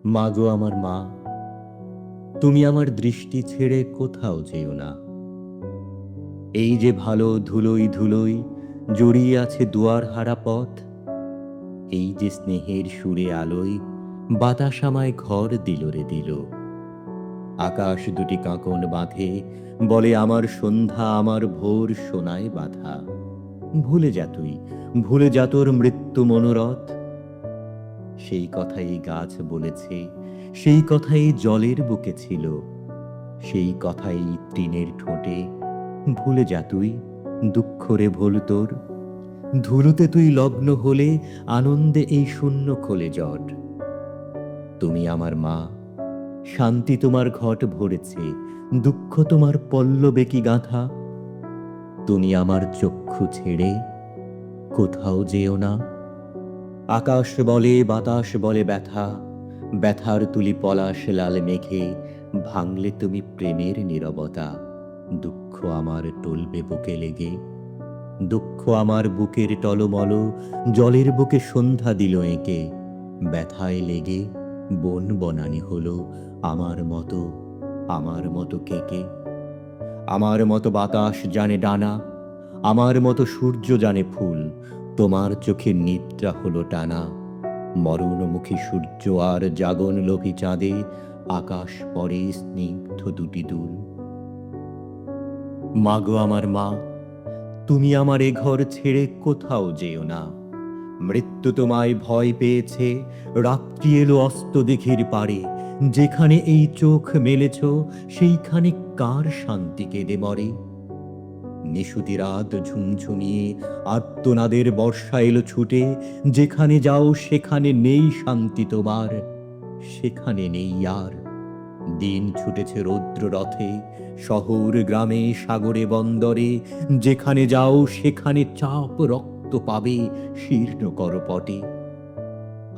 মাগো আমার মা, তুমি আমার দৃষ্টি ছেড়ে কোথাও যেও না। এই যে ভালো ধুলোই ধুলোই জড়িয়ে আছে দুয়ার হারা পথ, এই যে স্নেহের সুরে আলোয় বাতাস আমায় ঘর দিল রে দিল। আকাশ দুটি কাঁকন বাঁধে, বলে আমার সন্ধ্যা আমার ভোর সোনায় বাঁধা। ভুলে যা তুই, ভুলে যা তোর মৃত্যু মনোরথ। সেই কথাই গাছ বলেছে, সেই কথাই জলের বুকে ছিল, সেই কথাই তৃণের ঠোঁটে। ভুলে যা তুই, দুঃখ রে ভুল তোর। ধুলোতে তুই লগ্ন হলে আনন্দে এই শূন্য খোলে জট। তুমি আমার মা, শান্তি তোমার ঘট ভরেছে, দুঃখ তোমার পল্লবে কি গাঁথা। তুমি আমার চক্ষু ছেড়ে কোথাও যেও না। আকাশ বলে বাতাস বলে ব্যথা, ব্যথার তুলি পলাশ লাল মেঘে, ভাঙলে তুমি প্রেমের নীরবতা। দুঃখ আমার টলবে বুকে লেগে, দুঃখ আমার বুকের টলমল, জলের বুকে সন্ধ্যা দিল এঁকে। ব্যথায় লেগে বন বনানি হলো আমার মতো, আমার মতো কেকে। আমার মতো বাতাস জানে ডানা, আমার মতো সূর্য জানে ফুল। তোমার চোখে নিদ্রা হলো টানা, মরণমুখী সূর্য আর জাগন লোভী চাঁদে আকাশ পরে স্নিগ্ধ দুটি দুল। মাগো আমার মা, তুমি আমার এ ঘর ছেড়ে কোথাও যেও না। মৃত্যু তোমায় ভয় পেয়েছে, রাত্রি এলো অস্ত দিঘির পারে। যেখানে এই চোখ মেলেছ, সেইখানে কার শান্তি কেঁদে মরে। নিশুতি রাত ঝুমঝুমিয়ে আর্তনাদের বর্ষা এলো ছুটে। যেখানে যাও সেখানে নেই শান্তি তোমার, সেখানে নেই আর। দিন ছুটেছে রৌদ্র রথে, শহর গ্রামে সাগরে বন্দরে। যেখানে যাও সেখানে চাপ রক্ত পাবে শীর্ণ করপটে।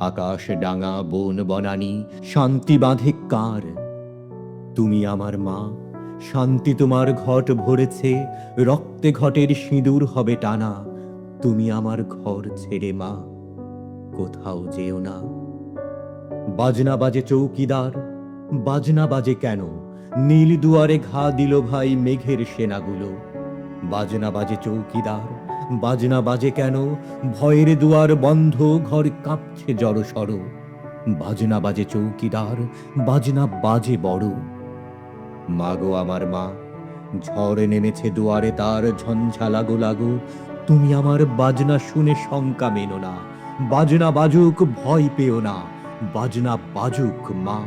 আকাশ ডাঙা বন বনানি শান্তি বাঁধে কার। তুমি আমার মা, শান্তি তোমার ঘট ভরেছে, রক্তে ঘটের সিঁদুর হবে টানা। তুমি আমার ঘর ছেড়ে মা কোথাও যেও না। বাজনা বাজে চৌকিদার, বাজনা বাজে কেন? নীল দুয়ারে ঘা দিল ভাই মেঘের সেনাগুলো। বাজনা বাজে চৌকিদার, বাজনা বাজে কেন? ভয়ের দুয়ার বন্ধ, ঘর কাঁপছে জড়সড়। বাজনা বাজে চৌকিদার, বাজনা বাজে বড়। মাগো আমার মা, ঝড় নেমেছে দুয়ারে তার ঝঞ্ঝা লাগো লাগো। তুমি আমার বাজনা শুনে শঙ্কা মেনো না। বাজনা বাজুক ভয় পেও না, বাজনা বাজুক মা।